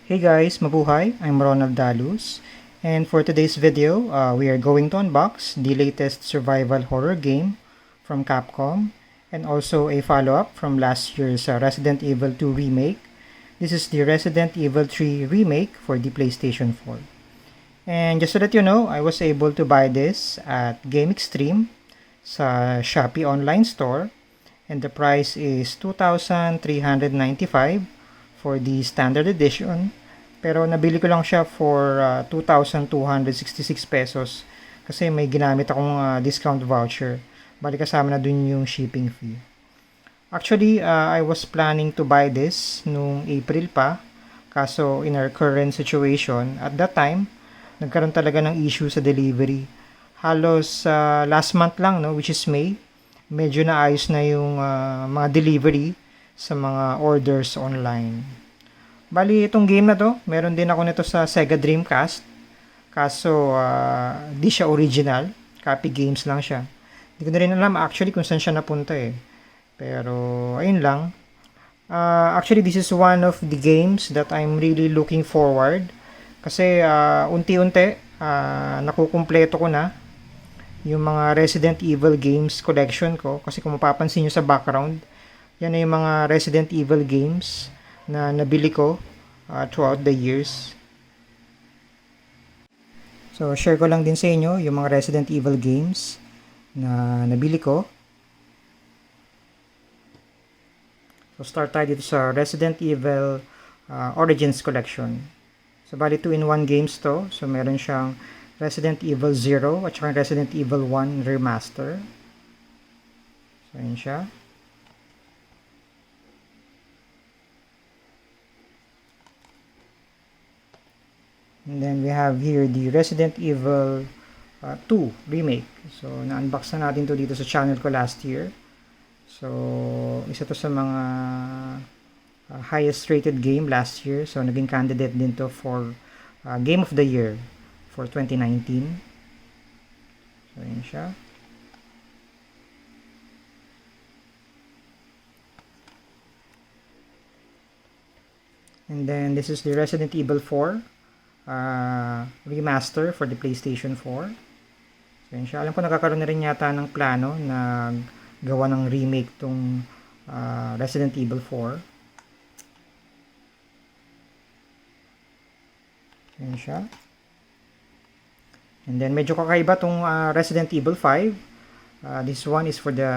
Hey guys, mabuhay! I'm Ronald Dalus, and for today's video, we are going to unbox the latest survival horror game from Capcom, and also a follow-up from last year's Resident Evil 2 Remake. This is the Resident Evil 3 Remake for the PlayStation 4. And just to let you know, I was able to buy this at GameXtreme sa Shopee online store, and the price is 2,395 for the standard edition, pero nabili ko lang siya for 2,266 pesos kasi may ginamit akong discount voucher. Bali kasama na dun yung shipping fee. Actually, I was planning to buy this nung April pa, kaso in our current situation, at that time, nagkaroon talaga ng issue sa delivery. Halos last month lang, no, which is May, medyo naayos na yung mga delivery sa mga orders online. Bali, itong game na to, meron din ako nito sa Sega Dreamcast. Kaso, di siya original. Copy games lang siya. Hindi ko na rin alam actually kung saan siya napunta eh. Pero, ayun lang. Actually, this is one of the games that I'm really looking forward. Kasi, unti-unti, nakukumpleto ko na yung mga Resident Evil games collection ko. Kasi kung mapapansin nyo sa background, yan na yung mga Resident Evil games na nabili ko throughout the years. So, share ko lang din sa inyo yung mga Resident Evil games na nabili ko. So, start tayo dito sa Resident Evil Origins Collection. So, bali 2-in-1 games to. So, meron siyang Resident Evil 0 at saka Resident Evil 1 Remaster. So, yun siya. And then we have here the Resident Evil 2 Remake. So, na-unbox na natin to dito sa channel ko last year. So, isa to sa mga highest rated game last year. So, naging candidate din to for Game of the Year for 2019. So, yun siya. And then, this is the Resident Evil 4 remaster for the PlayStation 4. So, yun siya. Alam ko nakakaroon na rin yata ng plano na gawa ng remake tong Resident Evil 4. So, yun siya. And then medyo kakaiba tong Resident Evil 5. This one is for the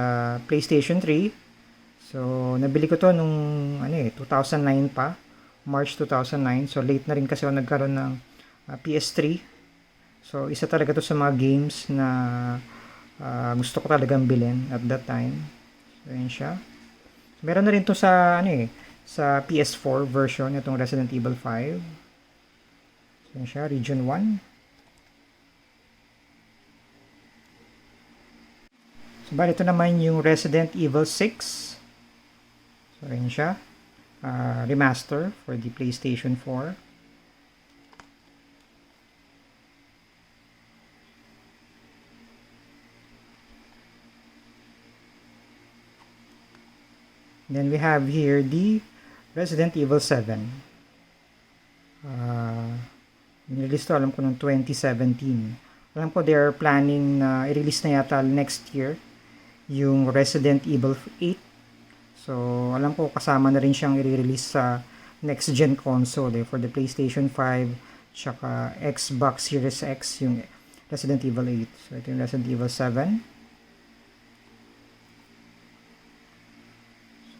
PlayStation 3. So, nabili ko to nung 2009 pa. March 2009. So, late na rin kasi ako nagkaroon ng PS3. So, isa talaga to sa mga games na gusto ko talagang bilhin at that time. So, yun siya. So, meron na rin to sa, sa PS4 version, itong Resident Evil 5. So, yun siya. Region 1. So, bali ito naman yung Resident Evil 6. So, yun siya. Remaster for the PlayStation 4. Then we have here the Resident Evil 7. Nirelease to, alam ko, noong 2017. Alam ko they are planning na i-release na yata next year yung Resident Evil 8. So, alam ko kasama na rin siyang i-release sa next gen console for the PlayStation 5 tsaka Xbox Series X, yung Resident Evil 8. So, ito yung Resident Evil 7.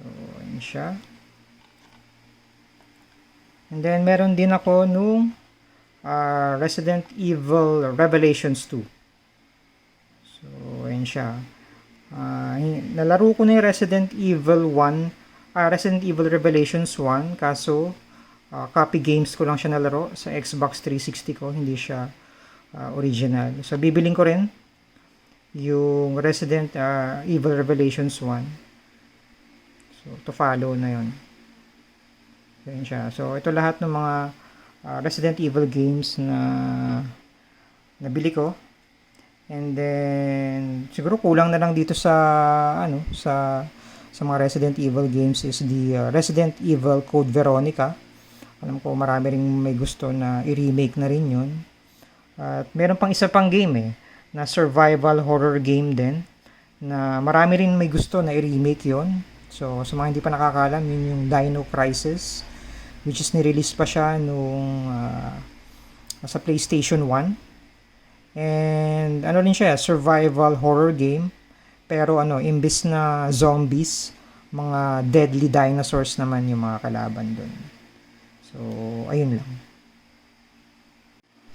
So, yun siya. And then, meron din ako nung Resident Evil Revelations 2. So, yun siya. Nalaro ko na yung Resident Evil 1, Resident Evil Revelations 1, kaso copy games ko lang siya nalaro sa Xbox 360 ko, hindi siya original. So, bibiling ko rin yung Resident Evil Revelations 1. So, to follow na yun. So, yun siya. So, ito lahat ng mga Resident Evil games na nabili ko. And then, siguro kulang na lang dito sa mga Resident Evil games is the Resident Evil Code Veronica Alam ko marami ring may gusto na i-remake na rin yun. At meron pang isa pang game na survival horror game din, na marami rin may gusto na i-remake yon. So, sa mga hindi pa nakakalam, yun yung Dino Crisis, which is nirelease pa siya nung sa PlayStation 1. And ano rin siya, survival horror game. Pero imbis na zombies, mga deadly dinosaurs naman yung mga kalaban dun. So, ayun lang.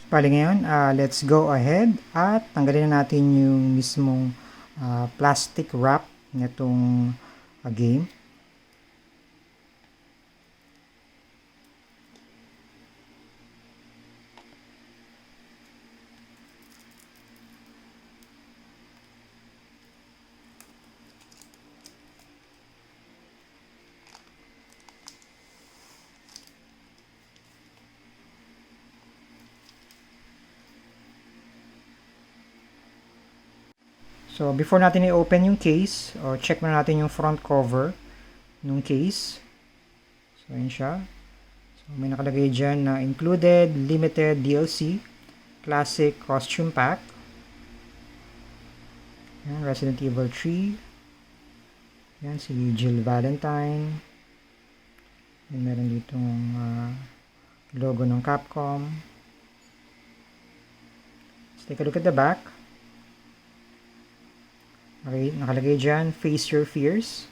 So, bali ngayon, let's go ahead at tanggalin na natin yung mismong plastic wrap nitong game. So, before natin i-open yung case, check na natin yung front cover ng case. So, yun siya. So, may nakalagay dyan na included, limited DLC, classic costume pack. Yan, Resident Evil 3. Yan, si Jill Valentine. Yan, meron ditong logo ng Capcom. Let's take a look at the back. Okay, nakalagay dyan, face your fears.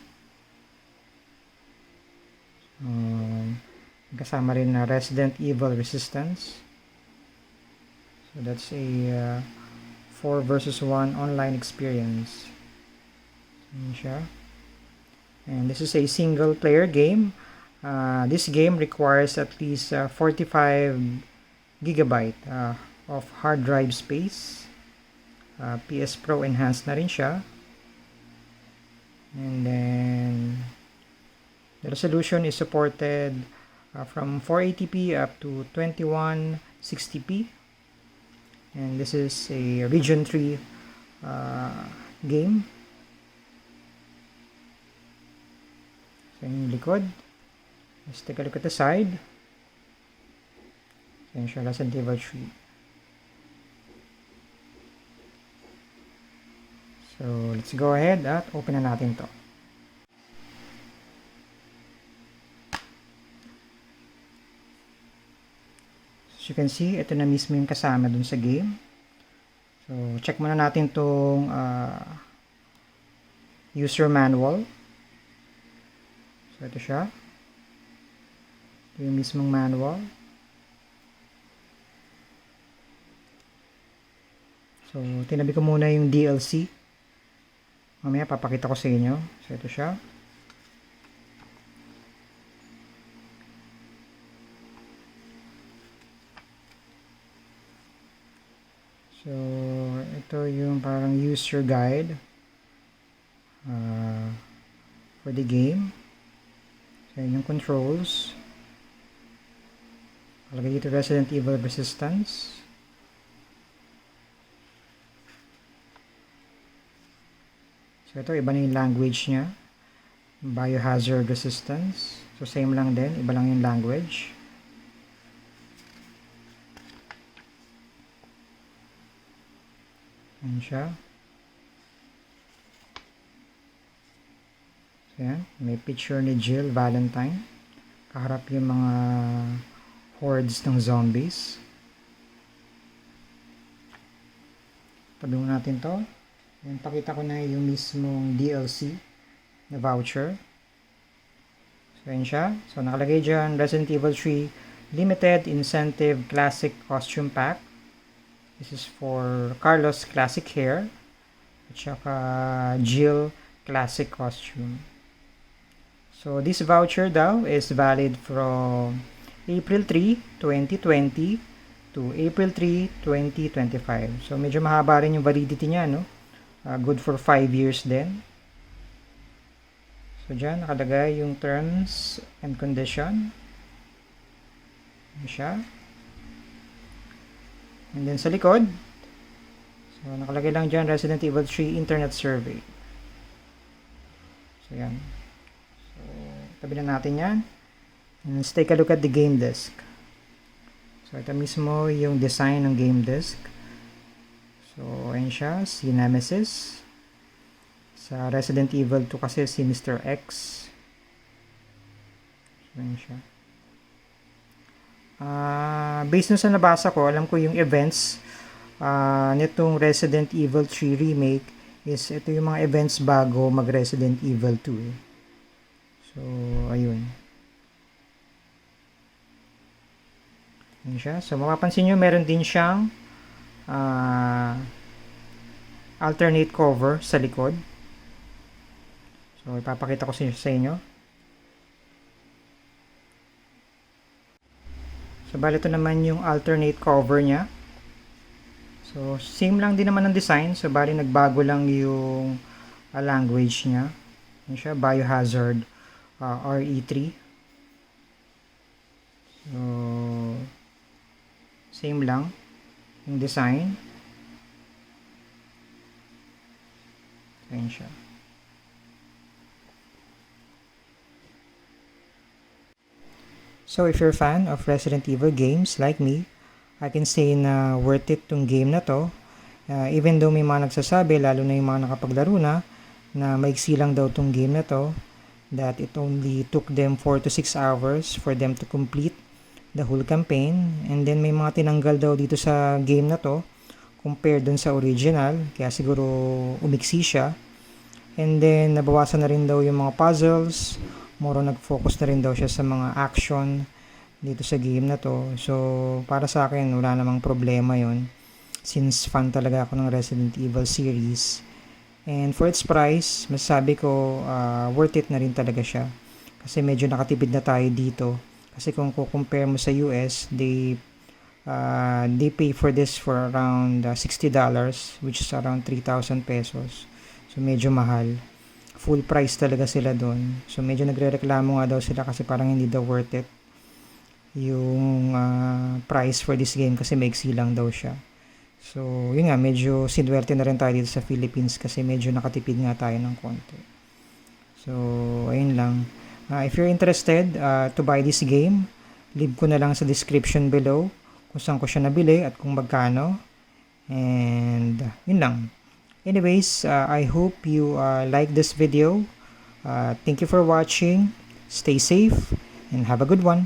Kasama rin na Resident Evil Resistance. So that's a 4 versus 1 online experience. Yun siya. And this is a single player game. This game requires at least 45 gigabyte of hard drive space. PS Pro enhanced na rin siya. And then the resolution is supported from 480p up to 2160p. And this is a Region 3 game. So yung likod. Let's take a look at the side. So yun siya, Resident Evil 3. So, let's go ahead at open na natin to. As you can see, ito na mismo yung kasama dun sa game. So, check muna natin tong user manual. So, ito siya. Ito yung mismong manual. So, tinabi ko muna yung DLC. Mamaya papakita ko sa inyo. So, ito siya. So, ito yung parang user guide for the game. So, yun yung controls. Palagay dito Resident Evil Resistance. So, ito, iba na yung language niya. Biohazard Resistance. So, same lang din. Iba lang yung language. Ayan siya. So, yan. May picture ni Jill Valentine. Kaharap yung mga hordes ng zombies. Tabi mo natin to. Yan, pakita ko na yung mismong DLC na voucher. So, yan siya. So, nakalagay dyan, Resident Evil 3 Limited Incentive Classic Costume Pack. This is for Carlos Classic Hair at saka Jill Classic Costume. So, this voucher daw is valid from April 3, 2020 to April 3, 2025. So, medyo mahaba rin yung validity niya, no? Good for 5 years din. So, dyan nakalagay yung terms and condition. Yan siya. And then sa likod, so nakalagay lang dyan Resident Evil 3 Internet Survey. So, yan. So, tabi na natin yan. And let's take a look at the game disc. So ito mismo yung design ng game disc. So ayan siya, si Nemesis. Sa Resident Evil 2 kasi si Mr. X. So ayan siya. Based na sa nabasa ko, alam ko yung events nitong Resident Evil 3 Remake is ito yung mga events bago mag Resident Evil 2 eh. So ayun. Ayan siya. So mapapansin nyo meron din siyang alternate cover sa likod. So ipapakita ko sa inyo. So bali ito naman yung alternate cover niya. So same lang din naman ang design. So bali nagbago lang yung language niya. Ayan siya, Biohazard RE3. So same lang yung design. Ayan siya. So if you're a fan of Resident Evil games like me, I can say na worth it tong game na to. Even though may mga nagsasabi, lalo na yung mga nakapaglaro na maiksi lang daw tong game na to, that it only took them 4 to 6 hours for them to complete the whole campaign. And then may mga tinanggal daw dito sa game na to compared dun sa original, kaya siguro umiksi siya. And then nabawasan na rin daw yung mga puzzles, more nag-focus na rin daw siya sa mga action dito sa game na to. So para sa akin wala namang problema yon, since fan talaga ako ng Resident Evil series. And for its price, masasabi ko worth it na rin talaga siya, kasi medyo nakatipid na tayo dito. Kasi kung compare mo sa US, they pay for this for around $60, which is around 3,000 pesos. So medyo mahal. Full price talaga sila doon. So medyo nagrereklamo nga daw sila kasi parang hindi daw worth it yung price for this game kasi maiksi lang daw siya. So yun nga, medyo sinwerte na rin tayo dito sa Philippines kasi medyo nakatipid nga tayo ng konti. So ayun lang. If you're interested to buy this game, leave ko na lang sa description below kung saan ko siya nabili at kung magkano. And yun lang. Anyways, I hope you like this video. Thank you for watching. Stay safe and have a good one.